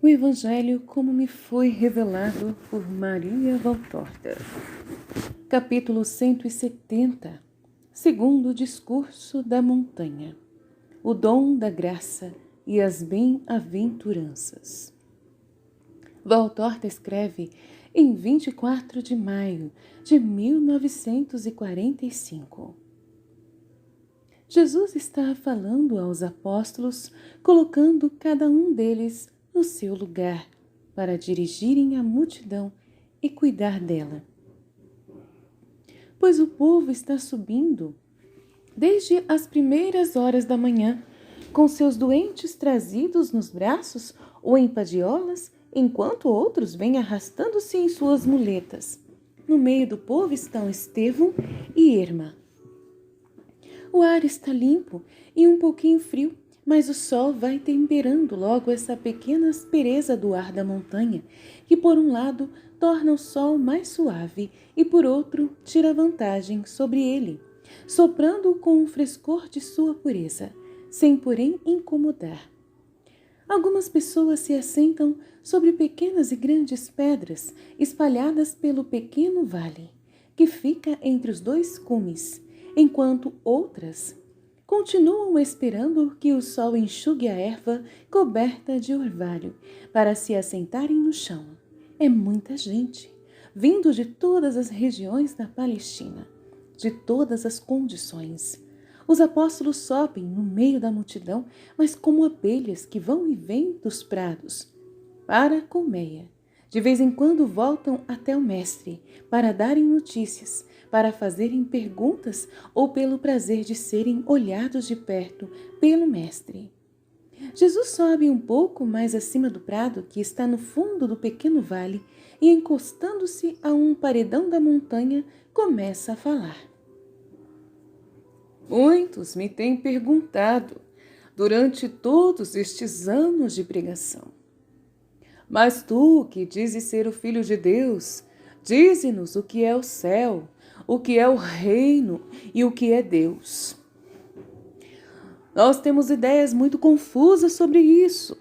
O Evangelho como me foi revelado por Maria Valtorta. Capítulo 170. Segundo o discurso da montanha. O dom da graça e as bem-aventuranças. Valtorta escreve em 24 de maio de 1945. Jesus está falando aos apóstolos, colocando cada um deles no seu lugar, para dirigirem a multidão e cuidar dela. Pois o povo está subindo desde as primeiras horas da manhã, com seus doentes trazidos nos braços ou em padiolas, enquanto outros vêm arrastando-se em suas muletas. No meio do povo estão Estevão e Irma. O ar está limpo e um pouquinho frio, mas o sol vai temperando logo essa pequena aspereza do ar da montanha, que por um lado torna o sol mais suave e por outro tira vantagem sobre ele, soprando-o com o frescor de sua pureza, sem porém incomodar. Algumas pessoas se assentam sobre pequenas e grandes pedras espalhadas pelo pequeno vale, que fica entre os dois cumes, enquanto outras continuam esperando que o sol enxugue a erva coberta de orvalho para se assentarem no chão. É muita gente, vindo de todas as regiões da Palestina, de todas as condições. Os apóstolos sobem no meio da multidão, mas como abelhas que vão e vêm dos prados, para a colmeia. De vez em quando voltam até o mestre para darem notícias, para fazerem perguntas ou pelo prazer de serem olhados de perto pelo mestre. Jesus sobe um pouco mais acima do prado, que está no fundo do pequeno vale, e encostando-se a um paredão da montanha, começa a falar. Muitos me têm perguntado durante todos estes anos de pregação. Mas tu, que dizes ser o Filho de Deus, dize-nos o que é o céu, o que é o reino e o que é Deus. Nós temos ideias muito confusas sobre isso.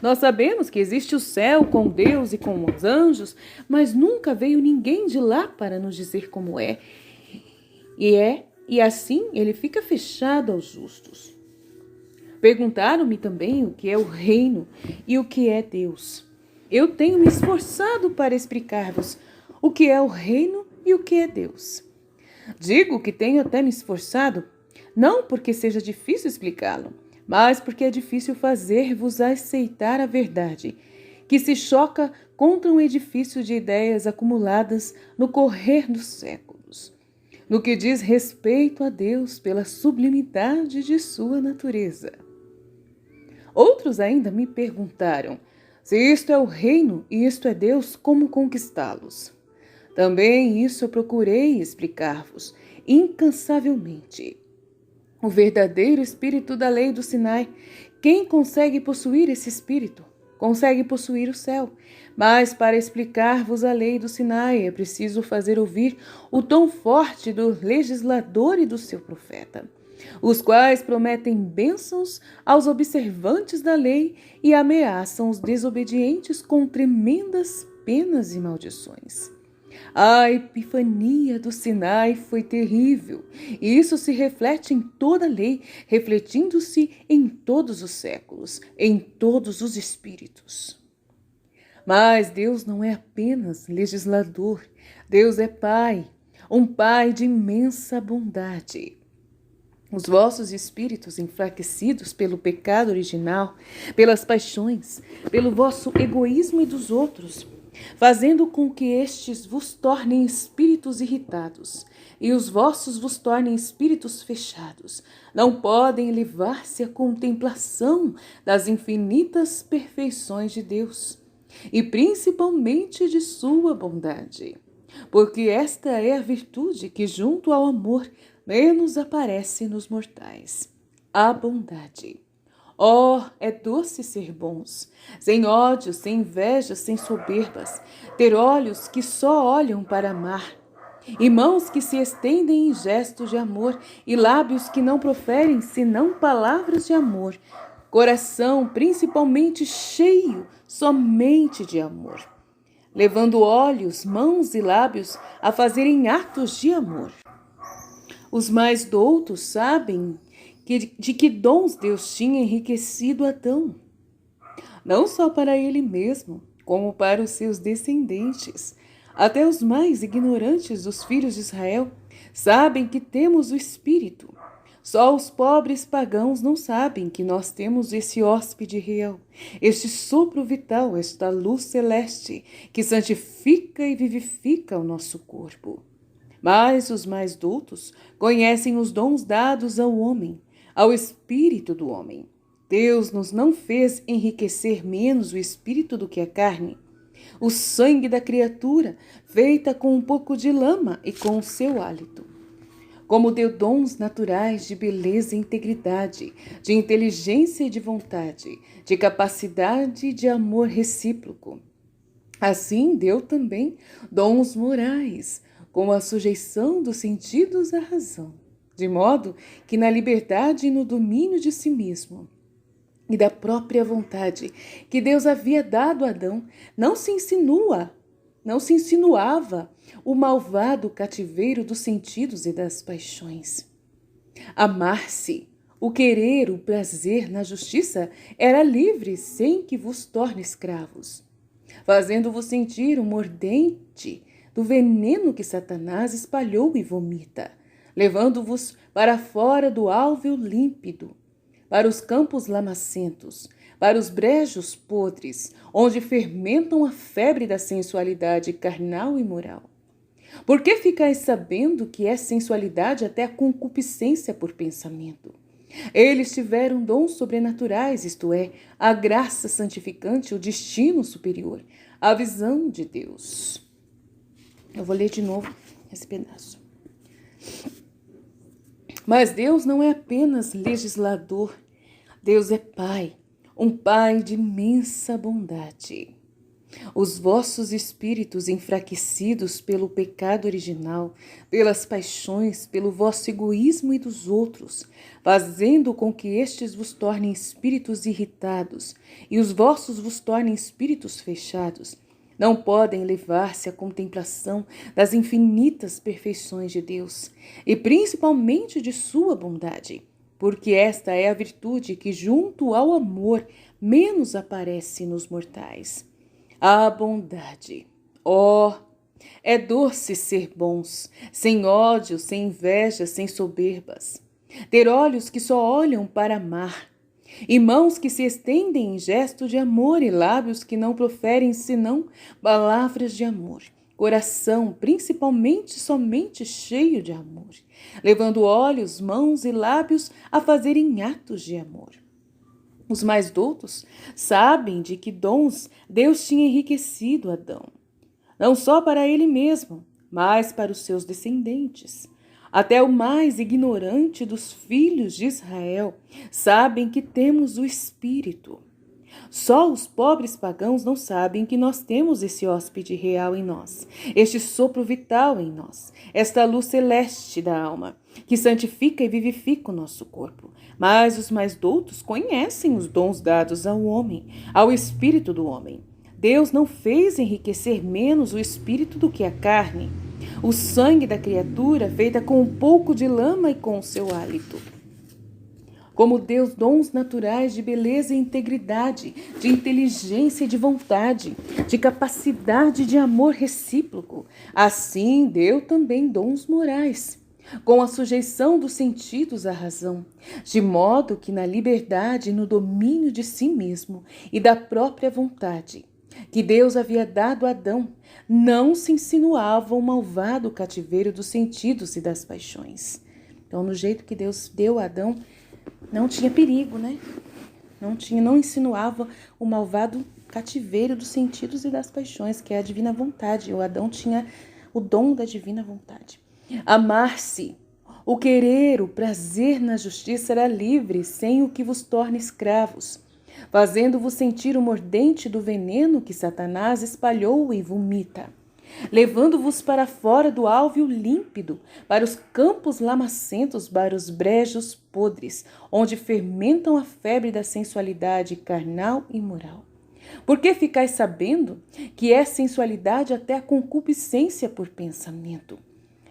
Nós sabemos que existe o céu com Deus e com os anjos, mas nunca veio ninguém de lá para nos dizer como é. E assim ele fica fechado aos justos. Perguntaram-me também o que é o reino e o que é Deus. Eu tenho me esforçado para explicar-vos o que é o reino e o que é Deus. Digo que tenho até me esforçado, não porque seja difícil explicá-lo, mas porque é difícil fazer-vos aceitar a verdade, que se choca contra um edifício de ideias acumuladas no correr dos séculos, no que diz respeito a Deus pela sublimidade de sua natureza. Outros ainda me perguntaram, se isto é o reino e isto é Deus, como conquistá-los? Também isso eu procurei explicar-vos incansavelmente. O verdadeiro espírito da lei do Sinai, quem consegue possuir esse espírito? Consegue possuir o céu. Mas para explicar-vos a lei do Sinai é preciso fazer ouvir o tom forte do legislador e do seu profeta, os quais prometem bênçãos aos observantes da lei e ameaçam os desobedientes com tremendas penas e maldições. A epifania do Sinai foi terrível, e isso se reflete em toda a lei, refletindo-se em todos os séculos, em todos os espíritos. Mas Deus não é apenas legislador, Deus é Pai, um Pai de imensa bondade. Os vossos espíritos enfraquecidos pelo pecado original, pelas paixões, pelo vosso egoísmo e dos outros, fazendo com que estes vos tornem espíritos irritados e os vossos vos tornem espíritos fechados, não podem elevar-se à contemplação das infinitas perfeições de Deus e principalmente de sua bondade, porque esta é a virtude que, junto ao amor, menos aparece nos mortais, a bondade. Oh, é doce ser bons, sem ódio, sem inveja, sem soberbas, ter olhos que só olham para amar, e mãos que se estendem em gestos de amor, e lábios que não proferem senão palavras de amor, coração principalmente cheio somente de amor, levando olhos, mãos e lábios a fazerem atos de amor. Os mais doutos sabem de que dons Deus tinha enriquecido Adão, não só para ele mesmo, como para os seus descendentes. Até os mais ignorantes dos filhos de Israel sabem que temos o Espírito. Só os pobres pagãos não sabem que nós temos esse hóspede real, este sopro vital, esta luz celeste que santifica e vivifica o nosso corpo. Mas os mais doutos conhecem os dons dados ao homem, ao espírito do homem. Deus nos não fez enriquecer menos o espírito do que a carne. O sangue da criatura, feita com um pouco de lama e com o seu hálito. Como deu dons naturais de beleza e integridade, de inteligência e de vontade, de capacidade e de amor recíproco. Assim deu também dons morais, com a sujeição dos sentidos à razão, de modo que na liberdade e no domínio de si mesmo e da própria vontade que Deus havia dado a Adão, não se insinuava o malvado cativeiro dos sentidos e das paixões. Amar-se, o querer, o prazer na justiça era livre sem que vos torne escravos, fazendo-vos sentir o mordente do veneno que Satanás espalhou e vomita, levando-vos para fora do alvéolo límpido, para os campos lamacentos, para os brejos podres, onde fermentam a febre da sensualidade carnal e moral. Por que ficais sabendo que é sensualidade até a concupiscência por pensamento? Eles tiveram dons sobrenaturais, isto é, a graça santificante, o destino superior, a visão de Deus. Eu vou ler de novo esse pedaço. Mas Deus não é apenas legislador, Deus é Pai, um Pai de imensa bondade. Os vossos espíritos enfraquecidos pelo pecado original, pelas paixões, pelo vosso egoísmo e dos outros, fazendo com que estes vos tornem espíritos irritados e os vossos vos tornem espíritos fechados, não podem levar-se à contemplação das infinitas perfeições de Deus e principalmente de sua bondade, porque esta é a virtude que, junto ao amor, menos aparece nos mortais. A bondade. É doce ser bons, sem ódio, sem inveja, sem soberbas. Ter olhos que só olham para amar, e mãos que se estendem em gesto de amor, e lábios que não proferem senão palavras de amor. Coração, principalmente, somente cheio de amor, levando olhos, mãos e lábios a fazerem atos de amor. Os mais doutos sabem de que dons Deus tinha enriquecido Adão, não só para ele mesmo, mas para os seus descendentes. Até o mais ignorante dos filhos de Israel sabem que temos o Espírito. Só os pobres pagãos não sabem que nós temos esse hóspede real em nós, este sopro vital em nós, esta luz celeste da alma, que santifica e vivifica o nosso corpo. Mas os mais doutos conhecem os dons dados ao homem, ao espírito do homem. Deus não fez enriquecer menos o espírito do que a carne, o sangue da criatura feita com um pouco de lama e com o seu hálito. Como Deus dons naturais de beleza e integridade, de inteligência e de vontade, de capacidade de amor recíproco, assim deu também dons morais, com a sujeição dos sentidos à razão, de modo que na liberdade e no domínio de si mesmo e da própria vontade, que Deus havia dado a Adão, não se insinuava o malvado cativeiro dos sentidos e das paixões. Então, no jeito que Deus deu a Adão, não tinha perigo, né? Não insinuava o malvado cativeiro dos sentidos e das paixões, que é a divina vontade. O Adão tinha o dom da divina vontade. Amar-se, o querer, o prazer na justiça era livre, sem o que vos torne escravos, fazendo-vos sentir o mordente do veneno que Satanás espalhou e vomita, levando-vos para fora do alvéolo límpido, para os campos lamacentos, para os brejos podres, onde fermentam a febre da sensualidade carnal e moral. Porque ficais sabendo que é sensualidade até a concupiscência por pensamento.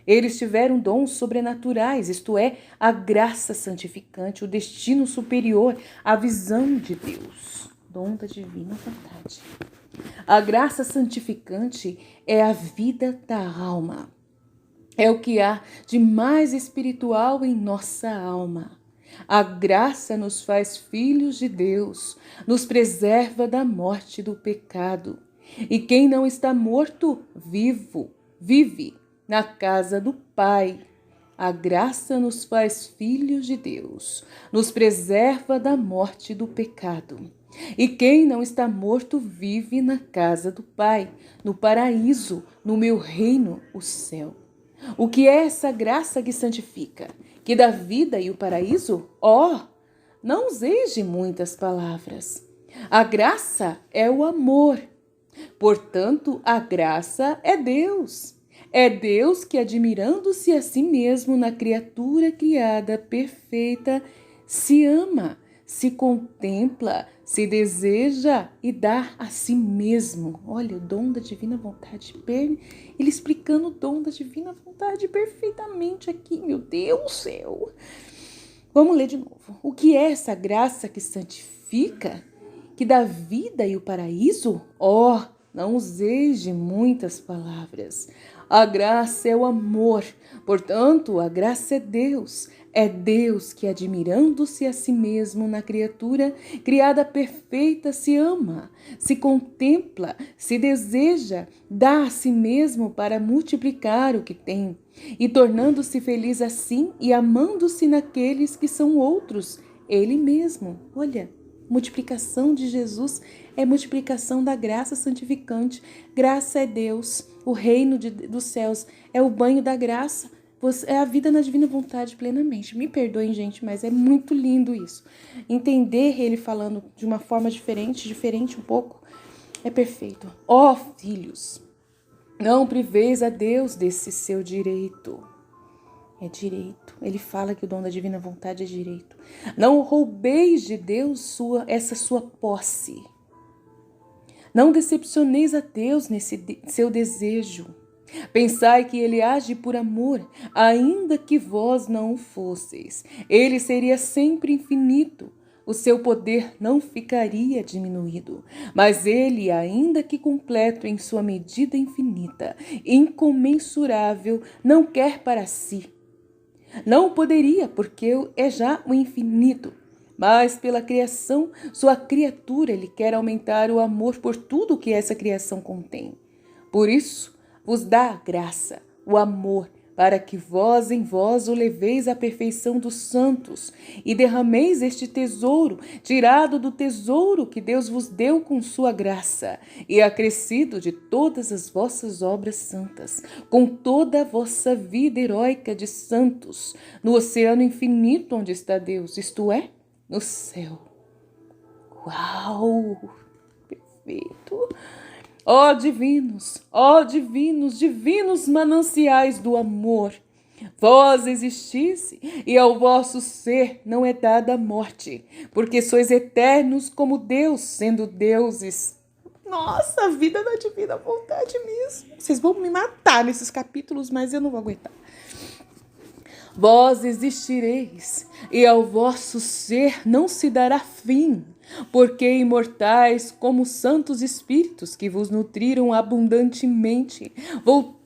Eles tiveram dons sobrenaturais, isto é, a graça santificante, o destino superior, a visão de Deus, dom da divina vontade. A graça santificante é a vida da alma. É o que há de mais espiritual em nossa alma. A graça nos faz filhos de Deus, nos preserva da morte do pecado. E quem não está morto, vive na casa do Pai. A graça nos faz filhos de Deus, nos preserva da morte do pecado. E quem não está morto, vive na casa do Pai, no paraíso, no meu reino, o céu. O que é essa graça que santifica, que dá vida e o paraíso? Não useis de muitas palavras. A graça é o amor. Portanto, a graça é Deus. É Deus que, admirando-se a si mesmo na criatura criada perfeita, se ama, se contempla, se deseja e dá a si mesmo. Olha, o dom da divina vontade. Ele explicando o dom da divina vontade perfeitamente aqui, meu Deus do céu. Vamos ler de novo. O que é essa graça que santifica, que dá vida e o paraíso? Não useis de muitas palavras. A graça é o amor, portanto, a graça é Deus. É Deus que, admirando-se a si mesmo na criatura criada perfeita, se ama, se contempla, se deseja, dá a si mesmo para multiplicar o que tem, e tornando-se feliz assim e amando-se naqueles que são outros, Ele mesmo. Olha, multiplicação de Jesus é multiplicação da graça santificante. Graça é Deus, o reino dos céus é o banho da graça. É a vida na divina vontade plenamente. Me perdoem, gente, mas é muito lindo isso. Entender ele falando de uma forma diferente um pouco, é perfeito. Filhos, não priveis a Deus desse seu direito. É direito. Ele fala que o dom da divina vontade é direito. Não roubeis de Deus essa sua posse. Não decepcioneis a Deus nesse seu desejo. Pensai que ele age por amor, ainda que vós não o fosseis. Ele seria sempre infinito. O seu poder não ficaria diminuído, mas ele, ainda que completo em sua medida infinita, incomensurável, não quer para si. Não poderia, porque é já o infinito. Mas pela criação, sua criatura, ele quer aumentar o amor por tudo que essa criação contém. Por isso, vos dá a graça, o amor, para que vós em vós o leveis à perfeição dos santos e derrameis este tesouro, tirado do tesouro que Deus vos deu com sua graça, e acrescido de todas as vossas obras santas, com toda a vossa vida heróica de santos, no oceano infinito onde está Deus, isto é, no céu. Uau! Perfeito! Divinos mananciais do amor, vós existisse e ao vosso ser não é dada a morte, porque sois eternos como Deus, sendo deuses. Nossa, a vida da divina vontade mesmo. Vocês vão me matar nesses capítulos, mas eu não vou aguentar. Vós existireis, e ao vosso ser não se dará fim, porque imortais como santos espíritos que vos nutriram abundantemente, voltando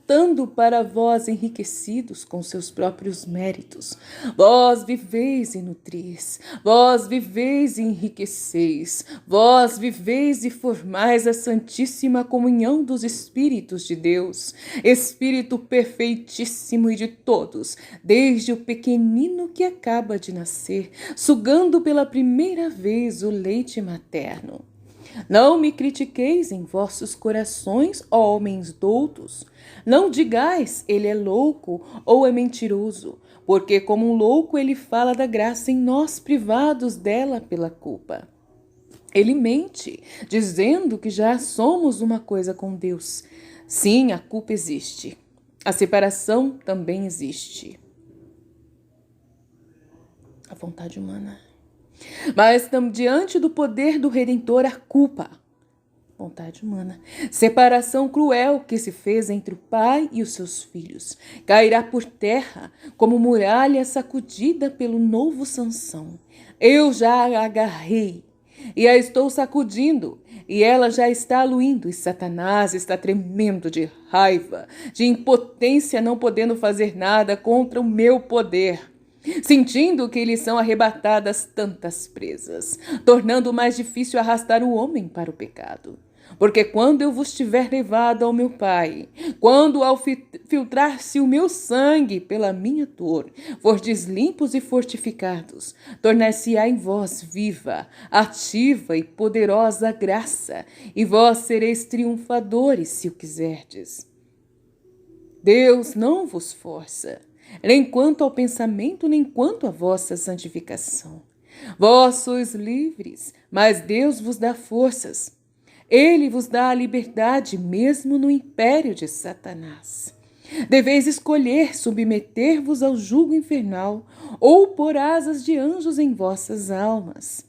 para vós enriquecidos com seus próprios méritos. Vós viveis e nutris, vós viveis e enriqueceis, vós viveis e formais a santíssima comunhão dos Espíritos de Deus, Espírito perfeitíssimo e de todos, desde o pequenino que acaba de nascer, sugando pela primeira vez o leite materno. Não me critiqueis em vossos corações, ó homens doutos. Não digais, ele é louco ou é mentiroso, porque como um louco ele fala da graça em nós, privados dela pela culpa. Ele mente, dizendo que já somos uma coisa com Deus. Sim, a culpa existe. A separação também existe. A vontade humana. Mas diante do poder do Redentor, a culpa vontade humana. Separação cruel que se fez entre o pai e os seus filhos. Cairá por terra como muralha sacudida pelo novo Sansão. Eu já a agarrei e a estou sacudindo, e ela já está aluindo, e Satanás está tremendo de raiva, de impotência, não podendo fazer nada contra o meu poder, sentindo que lhe são arrebatadas tantas presas, tornando mais difícil arrastar o homem para o pecado. Porque quando eu vos tiver levado ao meu Pai, quando ao filtrar-se o meu sangue pela minha dor, fordes limpos e fortificados, tornar-se-á em vós viva, ativa e poderosa graça, e vós sereis triunfadores, se o quiserdes. Deus não vos força, nem quanto ao pensamento, nem quanto à vossa santificação. Vós sois livres, mas Deus vos dá forças. Ele vos dá a liberdade, mesmo no império de Satanás. Deveis escolher submeter-vos ao jugo infernal ou pôr asas de anjos em vossas almas.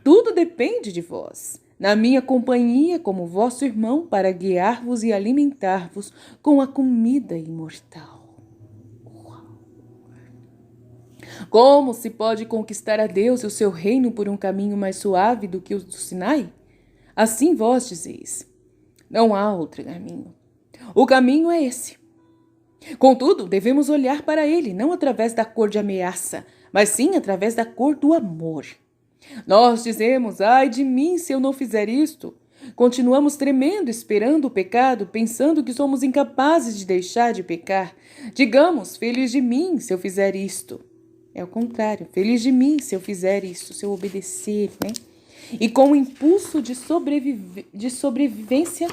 Tudo depende de vós, na minha companhia como vosso irmão, para guiar-vos e alimentar-vos com a comida imortal. Como se pode conquistar a Deus e o seu reino por um caminho mais suave do que o do Sinai? Assim vós dizeis, não há outro caminho. O caminho é esse. Contudo, devemos olhar para ele, não através da cor de ameaça, mas sim através da cor do amor. Nós dizemos, ai de mim se eu não fizer isto. Continuamos tremendo, esperando o pecado, pensando que somos incapazes de deixar de pecar. Digamos, feliz de mim se eu fizer isto. É o contrário, feliz de mim se eu fizer isto, se eu obedecer, né? E com o impulso de sobrevivência,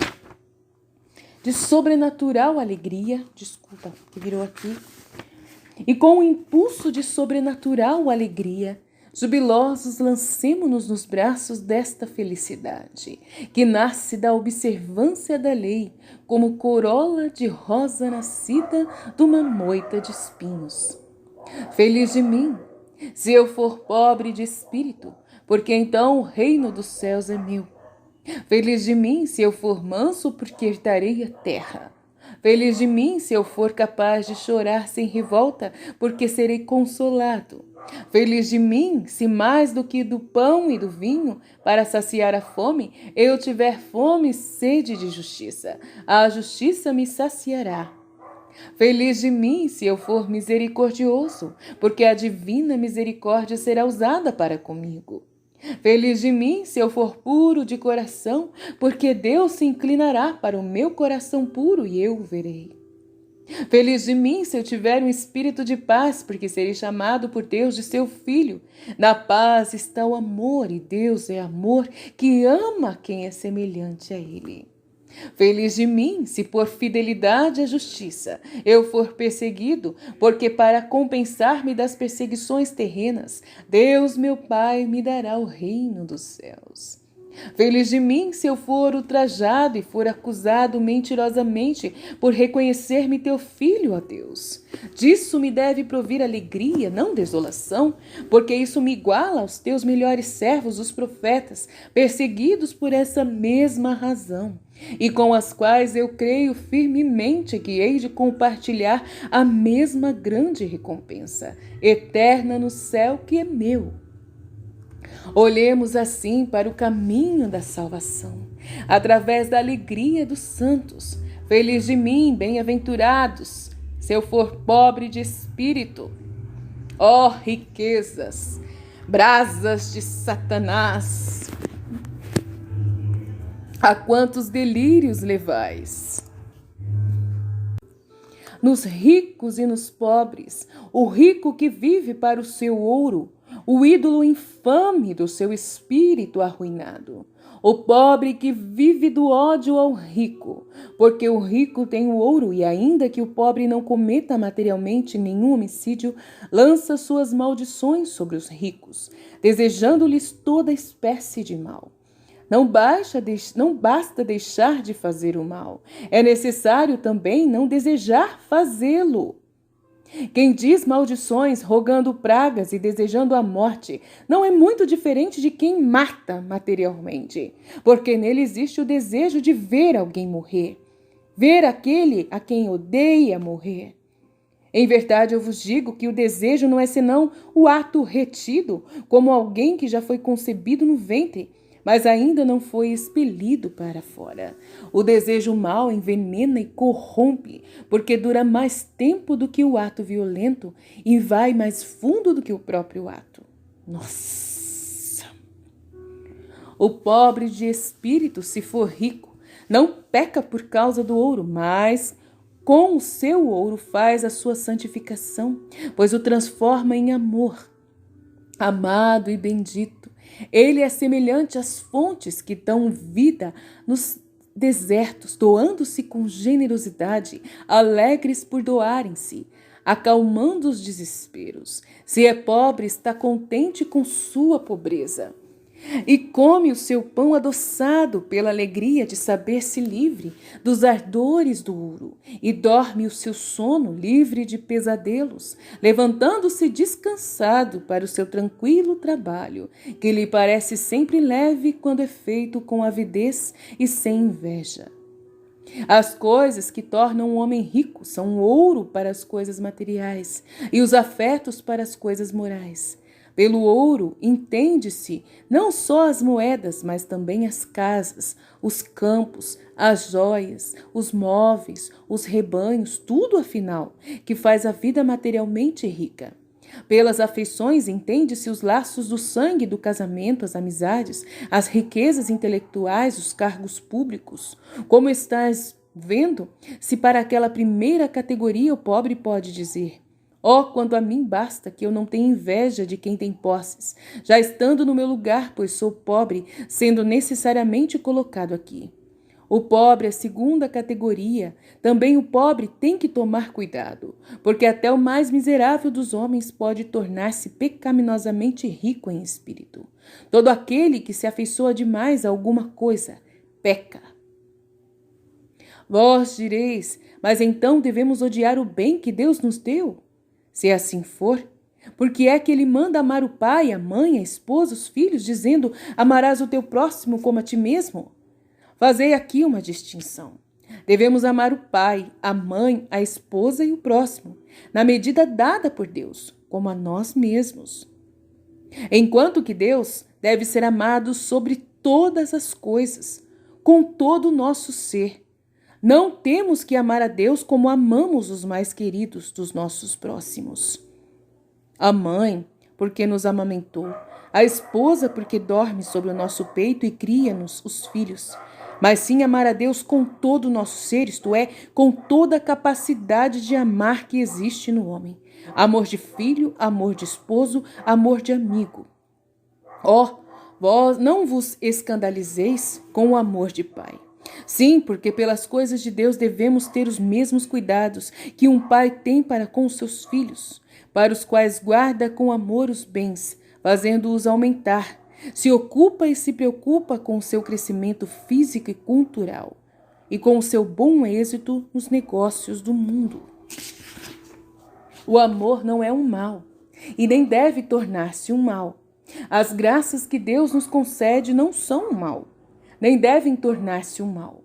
de sobrenatural alegria, desculpa, que virou aqui, e com o impulso de sobrenatural alegria, jubilosos lancemo-nos nos braços desta felicidade, que nasce da observância da lei, como corola de rosa nascida de uma moita de espinhos. Feliz de mim, se eu for pobre de espírito, porque então o reino dos céus é meu. Feliz de mim se eu for manso, porque herdarei a terra. Feliz de mim se eu for capaz de chorar sem revolta, porque serei consolado. Feliz de mim se mais do que do pão e do vinho, para saciar a fome, eu tiver fome e sede de justiça. A justiça me saciará. Feliz de mim se eu for misericordioso, porque a divina misericórdia será usada para comigo. Feliz de mim se eu for puro de coração, porque Deus se inclinará para o meu coração puro e eu o verei. Feliz de mim se eu tiver um espírito de paz, porque serei chamado por Deus de seu filho. Na paz está o amor, e Deus é amor que ama quem é semelhante a ele. Feliz de mim, se por fidelidade à justiça eu for perseguido, porque para compensar-me das perseguições terrenas, Deus meu Pai me dará o reino dos céus. Feliz de mim, se eu for ultrajado e for acusado mentirosamente por reconhecer-me teu filho, ó Deus. Disso me deve provir alegria, não desolação, porque isso me iguala aos teus melhores servos, os profetas, perseguidos por essa mesma razão, e com as quais eu creio firmemente que hei de compartilhar a mesma grande recompensa, eterna no céu que é meu. Olhemos assim para o caminho da salvação, através da alegria dos santos. Feliz de mim, bem-aventurados, se eu for pobre de espírito. Ó riquezas, brasas de Satanás, a quantos delírios levais! Nos ricos e nos pobres, o rico que vive para o seu ouro, o ídolo infame do seu espírito arruinado. O pobre que vive do ódio ao rico, porque o rico tem o ouro e ainda que o pobre não cometa materialmente nenhum homicídio, lança suas maldições sobre os ricos, desejando-lhes toda espécie de mal. Não basta deixar de fazer o mal, é necessário também não desejar fazê-lo. Quem diz maldições, rogando pragas e desejando a morte, não é muito diferente de quem mata materialmente, porque nele existe o desejo de ver alguém morrer, ver aquele a quem odeia morrer. Em verdade, eu vos digo que o desejo não é senão o ato retido, como alguém que já foi concebido no ventre, mas ainda não foi expelido para fora. O desejo mau envenena e corrompe, porque dura mais tempo do que o ato violento e vai mais fundo do que o próprio ato. Nossa! O pobre de espírito, se for rico, não peca por causa do ouro, mas com o seu ouro faz a sua santificação, pois o transforma em amor. Amado e bendito, ele é semelhante às fontes que dão vida nos desertos, doando-se com generosidade, alegres por doarem-se, acalmando os desesperos. Se é pobre, está contente com sua pobreza. E come o seu pão adoçado pela alegria de saber-se livre dos ardores do ouro, e dorme o seu sono livre de pesadelos, levantando-se descansado para o seu tranquilo trabalho, que lhe parece sempre leve quando é feito com avidez e sem inveja. As coisas que tornam o homem rico são o ouro para as coisas materiais e os afetos para as coisas morais. Pelo ouro entende-se não só as moedas, mas também as casas, os campos, as joias, os móveis, os rebanhos, tudo afinal, que faz a vida materialmente rica. Pelas afeições entende-se os laços do sangue, do casamento, as amizades, as riquezas intelectuais, os cargos públicos. Como estás vendo, se para aquela primeira categoria o pobre pode dizer: oh, quanto a mim basta que eu não tenha inveja de quem tem posses, já estando no meu lugar, pois sou pobre, sendo necessariamente colocado aqui. O pobre é segunda categoria. Também o pobre tem que tomar cuidado, porque até o mais miserável dos homens pode tornar-se pecaminosamente rico em espírito. Todo aquele que se afeiçoa demais a alguma coisa, peca. Vós direis, mas então devemos odiar o bem que Deus nos deu? Se assim for, por que é que ele manda amar o pai, a mãe, a esposa, os filhos, dizendo: amarás o teu próximo como a ti mesmo? Fazei aqui uma distinção. Devemos amar o pai, a mãe, a esposa e o próximo, na medida dada por Deus, como a nós mesmos. Enquanto que Deus deve ser amado sobre todas as coisas, com todo o nosso ser. Não temos que amar a Deus como amamos os mais queridos dos nossos próximos. A mãe, porque nos amamentou, a esposa, porque dorme sobre o nosso peito e cria-nos os filhos, mas sim amar a Deus com todo o nosso ser, isto é, com toda a capacidade de amar que existe no homem. Amor de filho, amor de esposo, amor de amigo. Ó, vós não vos escandalizeis com o amor de pai. Sim, porque pelas coisas de Deus devemos ter os mesmos cuidados que um pai tem para com os seus filhos, para os quais guarda com amor os bens, fazendo-os aumentar. Se ocupa e se preocupa com o seu crescimento físico e cultural, e com o seu bom êxito nos negócios do mundo. O amor não é um mal, e nem deve tornar-se um mal. As graças que Deus nos concede não são um mal, nem devem tornar-se um mal.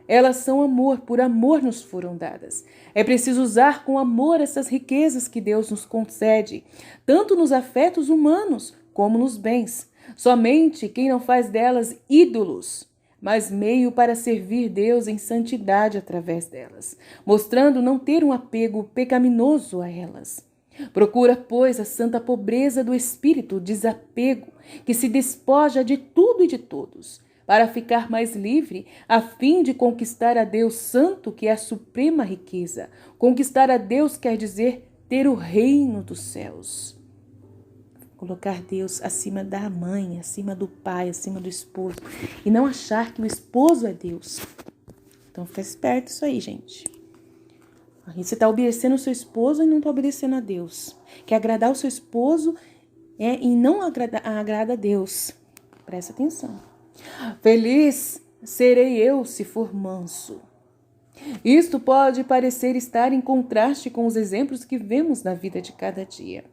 Elas são amor, por amor nos foram dadas. É preciso usar com amor essas riquezas que Deus nos concede, tanto nos afetos humanos como nos bens. Somente quem não faz delas ídolos, mas meio para servir Deus em santidade através delas, mostrando não ter um apego pecaminoso a elas. Procura, pois, a santa pobreza do espírito, o desapego, que se despoja de tudo e de todos, para ficar mais livre, a fim de conquistar a Deus santo, que é a suprema riqueza. Conquistar a Deus quer dizer ter o reino dos céus. Colocar Deus acima da mãe, acima do pai, acima do esposo. E não achar que o esposo é Deus. Então fica esperto isso aí, gente. Aí você está obedecendo o seu esposo e não está obedecendo a Deus. Quer agradar o seu esposo e não agrada a Deus. Presta atenção. Feliz serei eu se for manso. Isto pode parecer estar em contraste com os exemplos que vemos na vida de cada dia.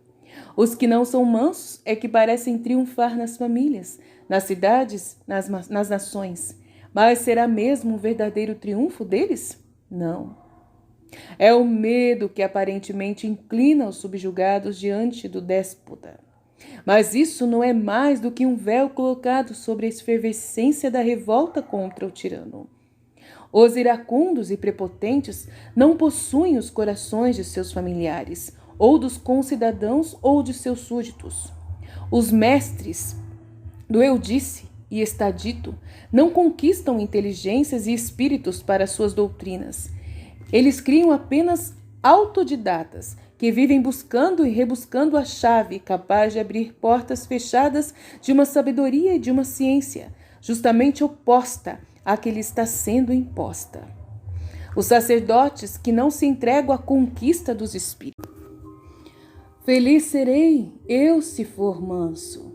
Os que não são mansos é que parecem triunfar nas famílias, nas cidades, nas nações. Mas será mesmo um verdadeiro triunfo deles? Não. É o medo que aparentemente inclina os subjugados diante do déspota. Mas isso não é mais do que um véu colocado sobre a efervescência da revolta contra o tirano. Os iracundos e prepotentes não possuem os corações de seus familiares, ou dos concidadãos ou de seus súditos. Os mestres do eu disse e está dito não conquistam inteligências e espíritos para suas doutrinas. Eles criam apenas autodidatas, que vivem buscando e rebuscando a chave capaz de abrir portas fechadas de uma sabedoria e de uma ciência, justamente oposta à que lhe está sendo imposta. Os sacerdotes que não se entregam à conquista dos espíritos. Feliz serei eu se for manso.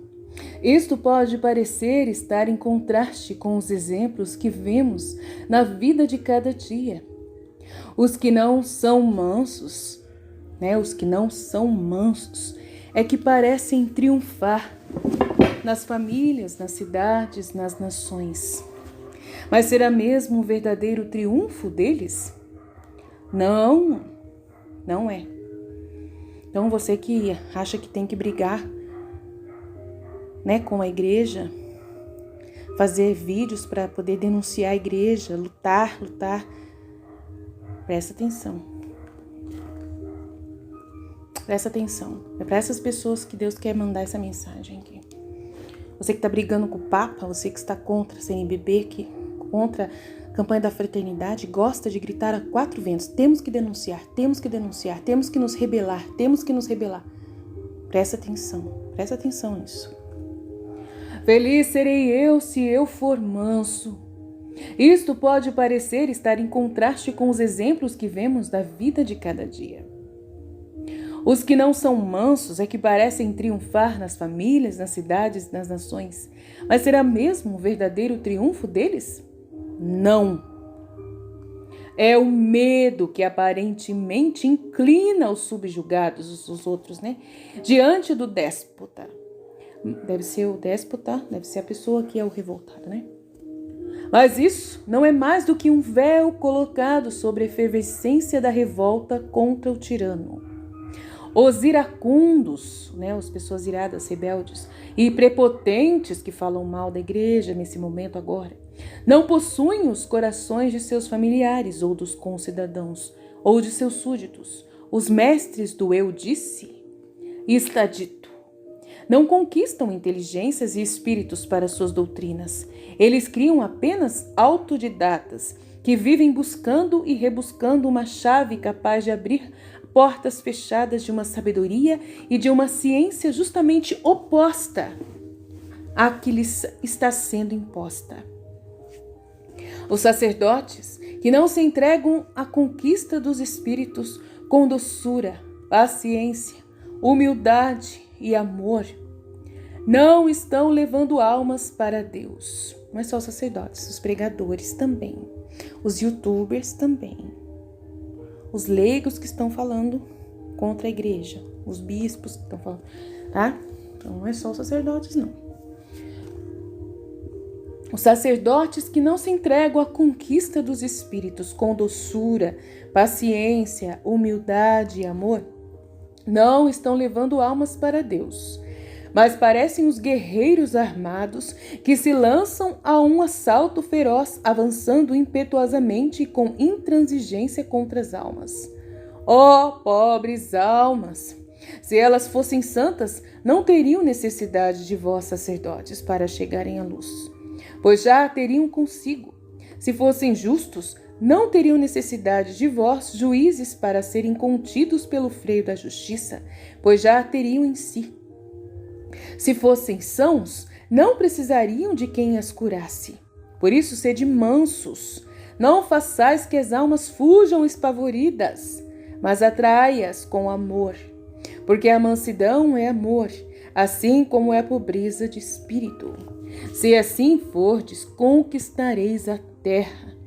Isto pode parecer estar em contraste com os exemplos que vemos na vida de cada dia. Os que não são mansos, é que parecem triunfar nas famílias, nas cidades, nas nações. Mas será mesmo um verdadeiro triunfo deles? Não, não é. Então você que acha que tem que brigar, com a igreja, fazer vídeos para poder denunciar a igreja, lutar, presta atenção. Presta atenção. É para essas pessoas que Deus quer mandar essa mensagem aqui. Você que está brigando com o Papa, você que está contra a CNBB, contra a campanha da fraternidade, gosta de gritar a quatro ventos. Temos que denunciar, temos que denunciar, temos que nos rebelar, temos que nos rebelar. Presta atenção nisso. Feliz serei eu se eu for manso. Isto pode parecer estar em contraste com os exemplos que vemos da vida de cada dia. Os que não são mansos é que parecem triunfar nas famílias, nas cidades, nas nações. Mas será mesmo um verdadeiro triunfo deles? Não. É o medo que aparentemente inclina os subjugados, os outros, diante do déspota. Deve ser o déspota, deve ser a pessoa que é o revoltado, Mas isso não é mais do que um véu colocado sobre a efervescência da revolta contra o tirano. Os iracundos, as pessoas iradas, rebeldes e prepotentes que falam mal da igreja nesse momento agora, não possuem os corações de seus familiares ou dos concidadãos ou de seus súditos. Os mestres do eu disse e está dito. Não conquistam inteligências e espíritos para suas doutrinas. Eles criam apenas autodidatas que vivem buscando e rebuscando uma chave capaz de abrir portas fechadas de uma sabedoria e de uma ciência justamente oposta à que lhes está sendo imposta. Os sacerdotes que não se entregam à conquista dos espíritos com doçura, paciência, humildade e amor, não estão levando almas para Deus. Não é só os sacerdotes, os pregadores também, os youtubers também, os leigos que estão falando contra a igreja, os bispos que estão falando, tá? Então não é só os sacerdotes, não. Os sacerdotes que não se entregam à conquista dos espíritos com doçura, paciência, humildade e amor, não estão levando almas para Deus, mas parecem os guerreiros armados que se lançam a um assalto feroz, avançando impetuosamente e com intransigência contra as almas. Ó, pobres almas! Se elas fossem santas, não teriam necessidade de vós, sacerdotes, para chegarem à luz, pois já a teriam consigo. Se fossem justos, não teriam necessidade de vós, juízes, para serem contidos pelo freio da justiça, pois já a teriam em si. Se fossem sãos, não precisariam de quem as curasse. Por isso, sede mansos. Não façais que as almas fujam espavoridas, mas atrai-as com amor. Porque a mansidão é amor, assim como é a pobreza de espírito. Se assim fordes, conquistareis a terra.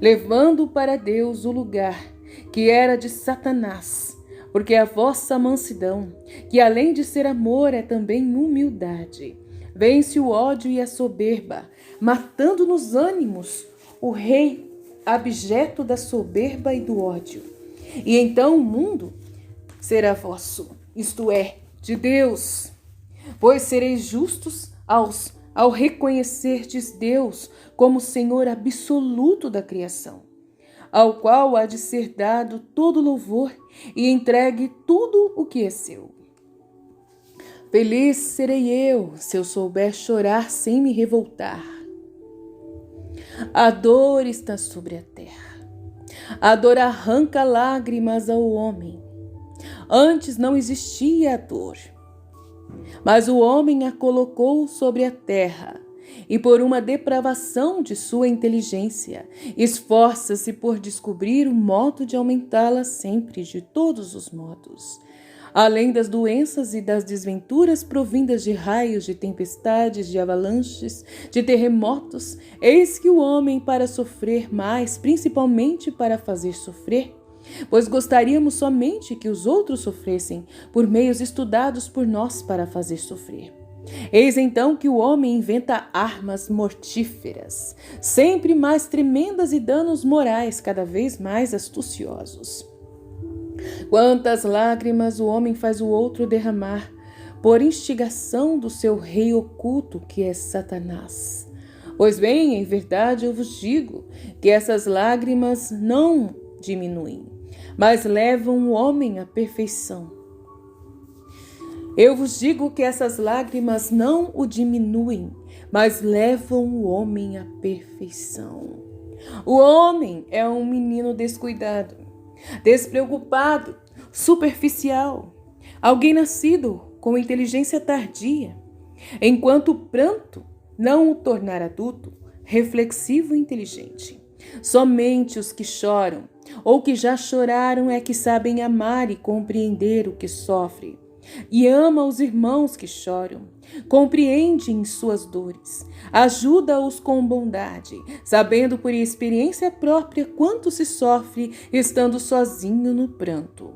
levando para Deus o lugar que era de Satanás, porque a vossa mansidão, que além de ser amor é também humildade, vence o ódio e a soberba, matando nos ânimos o rei abjeto da soberba e do ódio. E então o mundo será vosso, isto é, de Deus, pois sereis justos ao reconhecerdes Deus como Senhor absoluto da criação, ao qual há de ser dado todo louvor e entregue tudo o que é seu. Feliz serei eu, se eu souber chorar sem me revoltar. A dor está sobre a terra. A dor arranca lágrimas ao homem. Antes não existia a dor, mas o homem a colocou sobre a terra, e por uma depravação de sua inteligência, esforça-se por descobrir o modo de aumentá-la sempre de todos os modos. Além das doenças e das desventuras provindas de raios, de tempestades, de avalanches, de terremotos, eis que o homem, para sofrer mais, principalmente para fazer sofrer, pois gostaríamos somente que os outros sofressem, por meios estudados por nós para fazer sofrer. Eis então que o homem inventa armas mortíferas, sempre mais tremendas, e danos morais cada vez mais astuciosos. Quantas lágrimas o homem faz o outro derramar, por instigação do seu rei oculto, que é Satanás. Pois bem, em verdade eu vos digo que essas lágrimas não diminuem, mas levam o homem à perfeição. Eu vos digo que essas lágrimas não o diminuem, mas levam o homem à perfeição. O homem é um menino descuidado, despreocupado, superficial, alguém nascido com inteligência tardia, enquanto o pranto não o tornar adulto, reflexivo e inteligente. Somente os que choram ou que já choraram é que sabem amar e compreender o que sofre, e ama os irmãos que choram, compreende em suas dores, ajuda-os com bondade, sabendo por experiência própria quanto se sofre estando sozinho no pranto.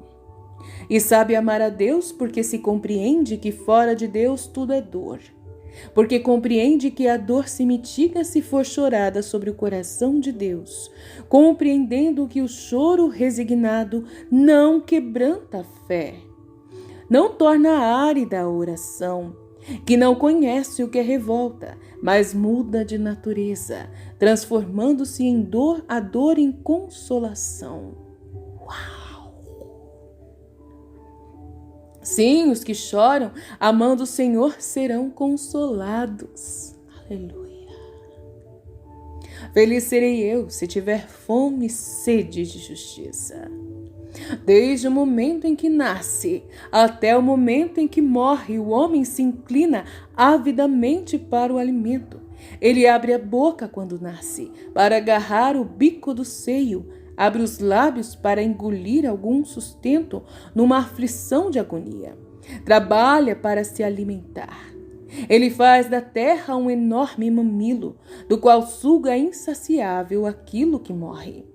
E sabe amar a Deus porque se compreende que fora de Deus tudo é dor, porque compreende que a dor se mitiga se for chorada sobre o coração de Deus, compreendendo que o choro resignado não quebranta a fé, não torna árida a oração, que não conhece o que é revolta, mas muda de natureza, transformando-se em dor, a dor em consolação. Uau! Sim, os que choram, amando o Senhor, serão consolados. Aleluia. Feliz serei eu, se tiver fome e sede de justiça. Desde o momento em que nasce até o momento em que morre, o homem se inclina avidamente para o alimento. Ele abre a boca quando nasce, para agarrar o bico do seio, abre os lábios para engolir algum sustento numa aflição de agonia. Trabalha para se alimentar. Ele faz da terra um enorme mamilo, do qual suga insaciável aquilo que morre.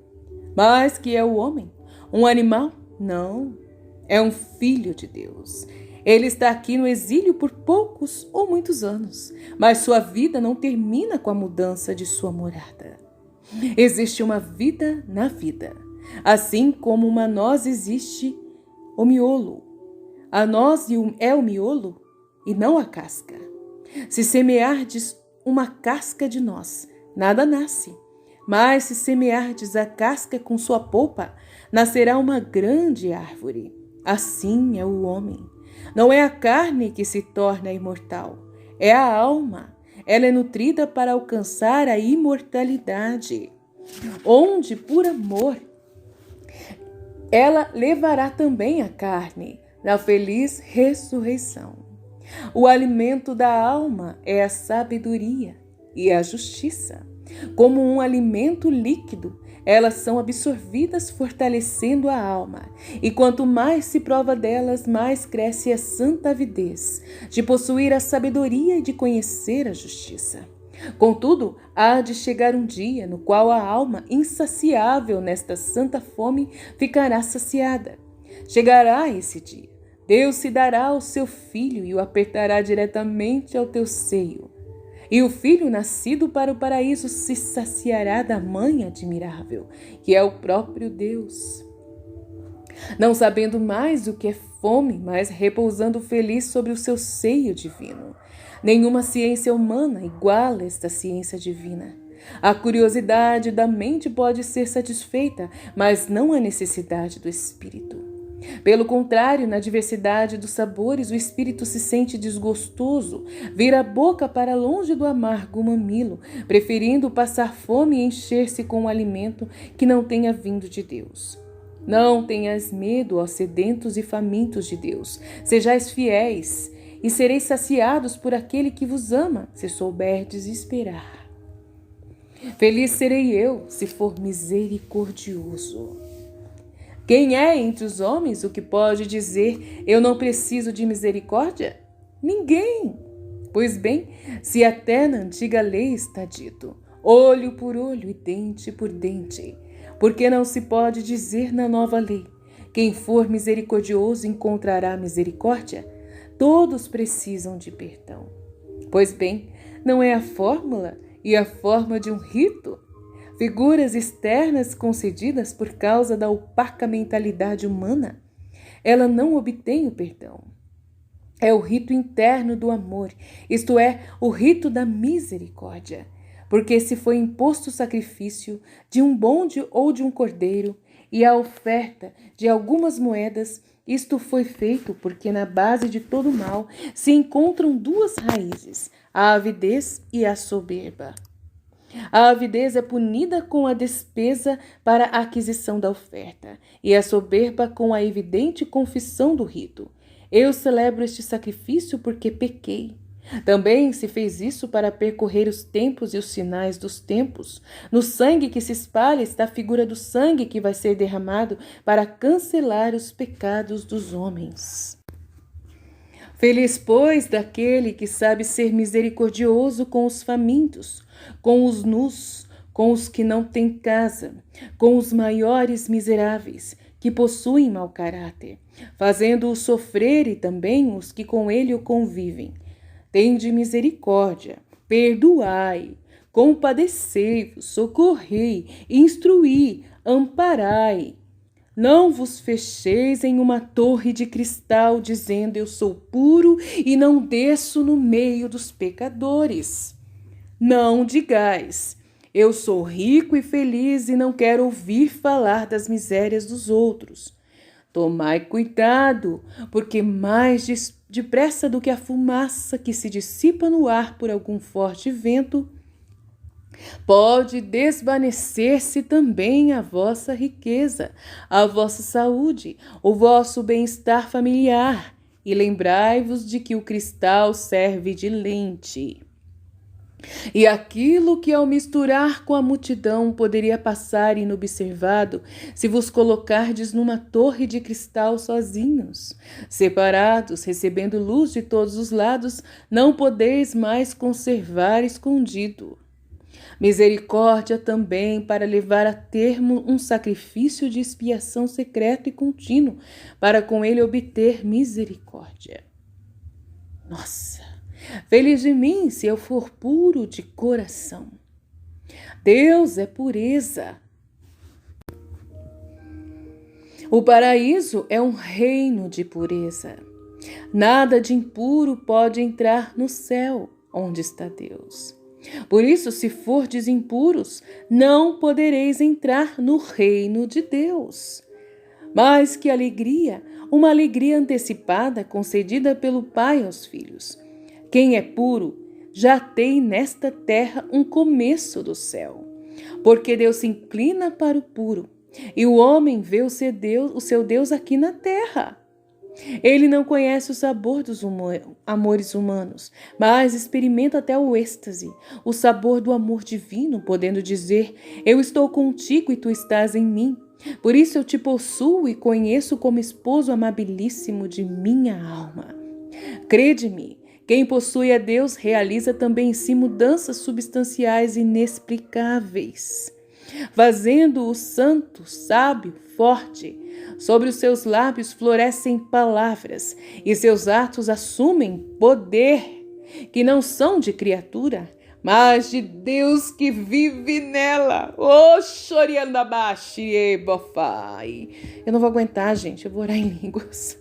Mas que é o homem? Um animal? Não, é um filho de Deus. Ele está aqui no exílio por poucos ou muitos anos, mas sua vida não termina com a mudança de sua morada. Existe uma vida na vida, assim como uma noz existe o miolo. A noz é o miolo e não a casca. Se semeardes uma casca de noz, nada nasce. Mas se semeardes a casca com sua polpa, nascerá uma grande árvore. Assim é o homem. Não é a carne que se torna imortal, é a alma. Ela é nutrida para alcançar a imortalidade, onde, por amor, ela levará também a carne na feliz ressurreição. O alimento da alma é a sabedoria e a justiça. Como um alimento líquido, elas são absorvidas, fortalecendo a alma. E quanto mais se prova delas, mais cresce a santa avidez de possuir a sabedoria e de conhecer a justiça. Contudo, há de chegar um dia no qual a alma insaciável nesta santa fome ficará saciada. Chegará esse dia. Deus se dará ao seu filho e o apertará diretamente ao teu seio. E o filho nascido para o paraíso se saciará da mãe admirável, que é o próprio Deus. Não sabendo mais o que é fome, mas repousando feliz sobre o seu seio divino. Nenhuma ciência humana iguala esta ciência divina. A curiosidade da mente pode ser satisfeita, mas não a necessidade do espírito. Pelo contrário, na diversidade dos sabores, o espírito se sente desgostoso, vira a boca para longe do amargo mamilo, preferindo passar fome e encher-se com um alimento que não tenha vindo de Deus. Não tenhas medo, ó sedentos e famintos de Deus. Sejais fiéis e sereis saciados por aquele que vos ama, se souberdes esperar. Feliz serei eu, se for misericordioso. Quem é entre os homens o que pode dizer, eu não preciso de misericórdia? Ninguém. Pois bem, se até na antiga lei está dito, olho por olho e dente por dente, porque não se pode dizer na nova lei, quem for misericordioso encontrará misericórdia? Todos precisam de perdão. Pois bem, não é a fórmula e a forma de um rito? Figuras externas concedidas por causa da opaca mentalidade humana, ela não obtém o perdão. É o rito interno do amor, isto é, o rito da misericórdia. Porque se foi imposto o sacrifício de um bonde ou de um cordeiro e a oferta de algumas moedas, isto foi feito porque na base de todo mal se encontram duas raízes, a avidez e a soberba. A avidez é punida com a despesa para a aquisição da oferta, e a soberba com a evidente confissão do rito. Eu celebro este sacrifício porque pequei. Também se fez isso para percorrer os tempos e os sinais dos tempos. No sangue que se espalha está a figura do sangue que vai ser derramado para cancelar os pecados dos homens. Feliz, pois, daquele que sabe ser misericordioso com os famintos, com os nus, com os que não têm casa, com os maiores miseráveis, que possuem mau caráter, fazendo-os sofrer e também os que com ele o convivem. Tende misericórdia, perdoai, compadecei-vos, socorrei, instruí, amparai. Não vos fecheis em uma torre de cristal, dizendo eu sou puro e não desço no meio dos pecadores. Não digais, eu sou rico e feliz e não quero ouvir falar das misérias dos outros. Tomai cuidado, porque mais depressa do que a fumaça que se dissipa no ar por algum forte vento, pode desvanecer-se também a vossa riqueza, a vossa saúde, o vosso bem-estar familiar, e lembrai-vos de que o cristal serve de lente. E aquilo que ao misturar com a multidão poderia passar inobservado, se vos colocardes numa torre de cristal sozinhos, separados, recebendo luz de todos os lados, não podeis mais conservar escondido. Misericórdia também para levar a termo um sacrifício de expiação secreto e contínuo, para com ele obter misericórdia. Nossa, feliz de mim se eu for puro de coração. Deus é pureza. O paraíso é um reino de pureza. Nada de impuro pode entrar no céu, onde está Deus. Por isso, se fordes impuros, não podereis entrar no reino de Deus. Mas que alegria, uma alegria antecipada concedida pelo Pai aos filhos. Quem é puro já tem nesta terra um começo do céu, porque Deus se inclina para o puro, e o homem vê o seu Deus aqui na terra. Ele não conhece o sabor dos amores humanos, mas experimenta até o êxtase, o sabor do amor divino, podendo dizer, eu estou contigo e tu estás em mim. Por isso eu te possuo e conheço como esposo amabilíssimo de minha alma. Crede-me Quem possui a Deus realiza também em si mudanças substanciais inexplicáveis, fazendo-o santo, sábio, forte. Sobre os seus lábios florescem palavras, e seus atos assumem poder, que não são de criatura, mas de Deus que vive nela. Eu não vvou aguentar, gente. Eu vou orar em línguas.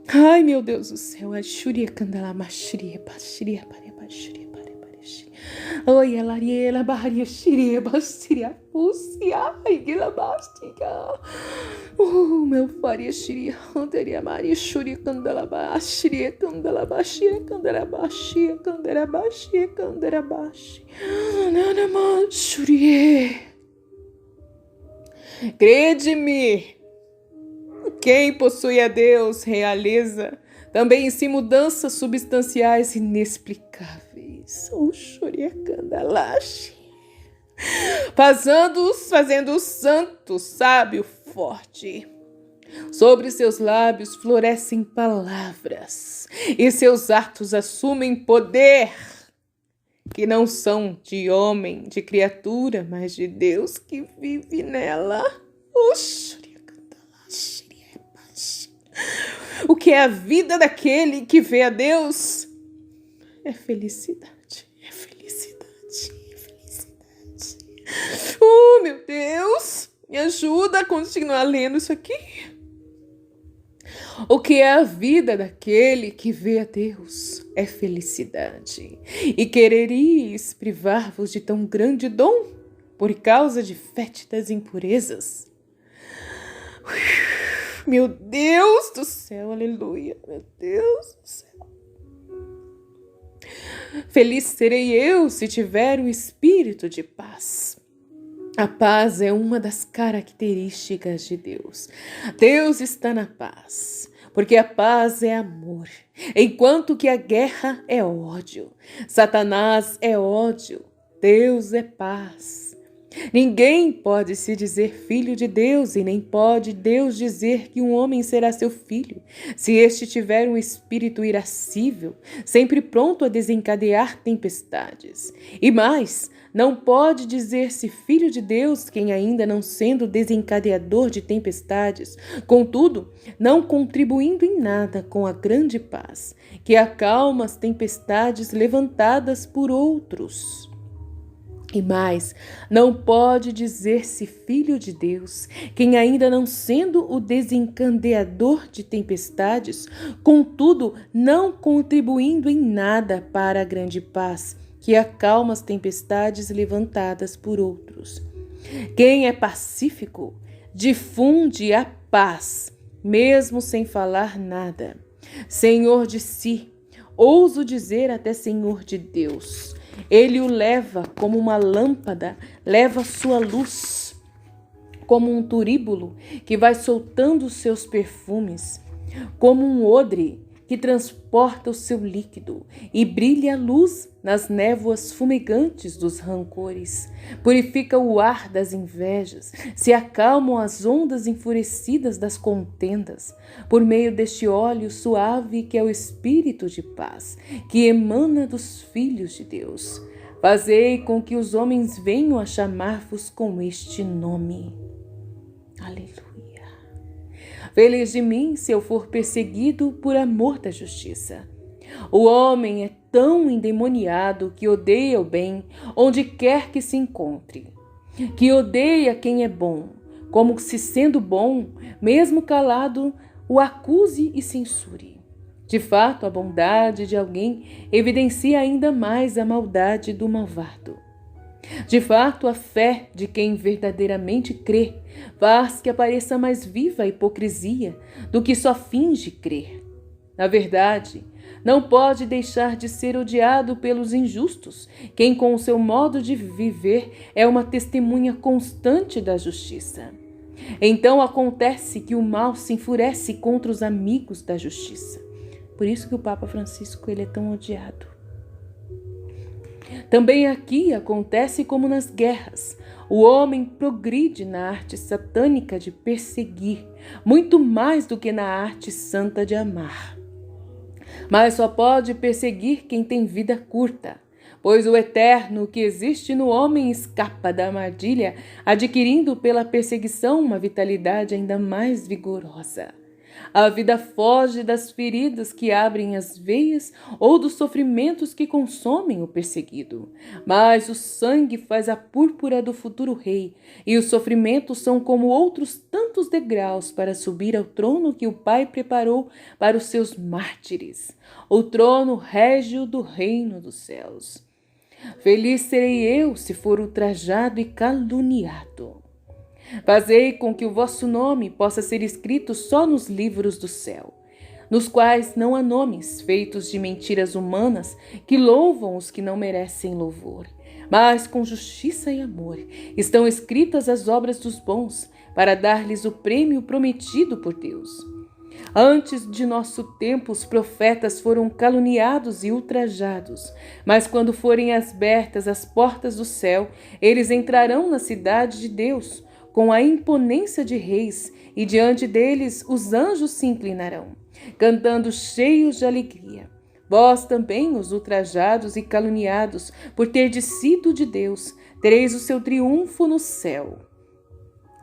Ai, meu Deus do céu. Oi, ela barraria xiria, bastiria, pusia, igila bastica. Meu faria xiria, andaria maria, xuria, candela baixia, candela baixia, candela baixia, candela baixia, candela baixia. Nana machurie. Crede-me, quem possui a Deus realiza também em si mudanças substanciais inexplicáveis. Fazendo o santo, sábio, forte. Sobre seus lábios florescem palavras, e seus atos assumem poder, que não são de homem, de criatura, mas de Deus que vive nela. O que é a vida daquele que vê a Deus? É felicidade. Oh, meu Deus! Me ajuda a continuar lendo isso aqui. O que é a vida daquele que vê a Deus? É felicidade. E quereríeis privar-vos de tão grande dom por causa de fétidas impurezas? Meu Deus do céu, aleluia, meu Deus do céu. Feliz serei eu se tiver um espírito de paz. A paz é uma das características de Deus. Deus está na paz, porque a paz é amor, enquanto que a guerra é ódio. Satanás é ódio, Deus é paz. Ninguém pode se dizer filho de Deus e nem pode Deus dizer que um homem será seu filho, se este tiver um espírito irascível, sempre pronto a desencadear tempestades. E mais, não pode dizer-se filho de Deus quem ainda não sendo desencadeador de tempestades, contudo, não contribuindo em nada com a grande paz, que acalma as tempestades levantadas por outros. E mais, não pode dizer-se filho de Deus, quem ainda não sendo o desencadeador de tempestades, contudo, não contribuindo em nada para a grande paz, que acalma as tempestades levantadas por outros. Quem é pacífico, difunde a paz, mesmo sem falar nada. Senhor de si, ouso dizer até Senhor de Deus. Ele o leva como uma lâmpada, leva sua luz, como um turíbulo que vai soltando os seus perfumes, como um odre que transporta o seu líquido e brilha a luz nas névoas fumegantes dos rancores, purifica o ar das invejas, se acalmam as ondas enfurecidas das contendas, por meio deste óleo suave que é o Espírito de paz, que emana dos filhos de Deus. Fazei com que os homens venham a chamar-vos com este nome. Aleluia. Feliz de mim se eu for perseguido por amor da justiça. O homem é tão endemoniado que odeia o bem onde quer que se encontre, que odeia quem é bom, como se sendo bom, mesmo calado, o acuse e censure. De fato, a bondade de alguém evidencia ainda mais a maldade do malvado. De fato, a fé de quem verdadeiramente crê faz que apareça mais viva a hipocrisia do que só finge crer. Na verdade, não pode deixar de ser odiado pelos injustos, quem com o seu modo de viver é uma testemunha constante da justiça. Então acontece que o mal se enfurece contra os amigos da justiça. Por isso que o Papa Francisco ele é tão odiado. Também aqui acontece como nas guerras. O homem progride na arte satânica de perseguir, muito mais do que na arte santa de amar. mas só pode perseguir quem tem vida curta. Pois o eterno que existe no homem escapa da armadilha, adquirindo pela perseguição uma vitalidade ainda mais vigorosa. A vida foge das feridas que abrem as veias ou dos sofrimentos que consomem o perseguido. Mas o sangue faz a púrpura do futuro rei, e os sofrimentos são como outros tantos degraus para subir ao trono que o Pai preparou para os seus mártires, o trono régio do reino dos céus. Feliz serei eu se for ultrajado e caluniado. Fazei com que o vosso nome possa ser escrito só nos livros do céu, nos quais não há nomes feitos de mentiras humanas que louvam os que não merecem louvor, mas com justiça e amor estão escritas as obras dos bons, para dar-lhes o prêmio prometido por Deus. Antes de nosso tempo, os profetas foram caluniados e ultrajados, mas quando forem abertas as portas do céu, eles entrarão na cidade de Deus, com a imponência de reis, e diante deles os anjos se inclinarão, cantando cheios de alegria. Vós também, os ultrajados e caluniados, por terdes sido de Deus, tereis o seu triunfo no céu.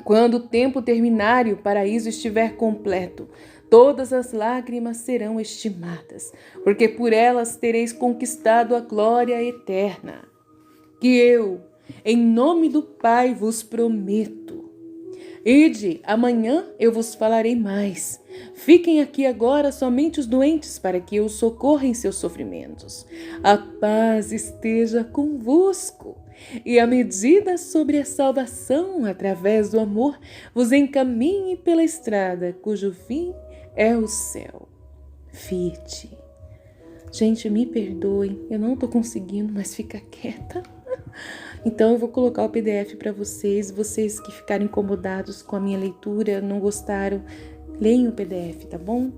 Quando o tempo terminar e o paraíso estiver completo, todas as lágrimas serão estimadas, porque por elas tereis conquistado a glória eterna. Que eu, em nome do Pai, vos prometo. Ide, amanhã eu vos falarei mais. Fiquem aqui agora somente os doentes, para que eu os socorra em seus sofrimentos. A paz esteja convosco, e a medida sobre a salvação, através do amor, vos encaminhe pela estrada, cujo fim é o céu. Fiat. Gente, me perdoem, eu não tô conseguindo mais ficar quieta. Então eu vou colocar o PDF para vocês que ficaram incomodados com a minha leitura, não gostaram, leiam o PDF, tá bom?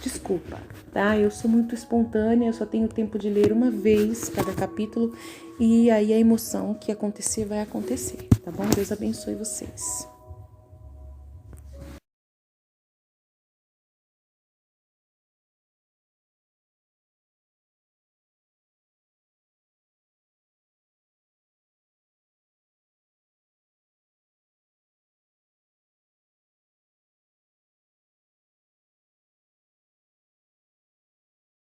Desculpa, tá? Eu sou muito espontânea, eu só tenho tempo de ler uma vez cada capítulo, e aí a emoção que acontecer vai acontecer, tá bom? Deus abençoe vocês.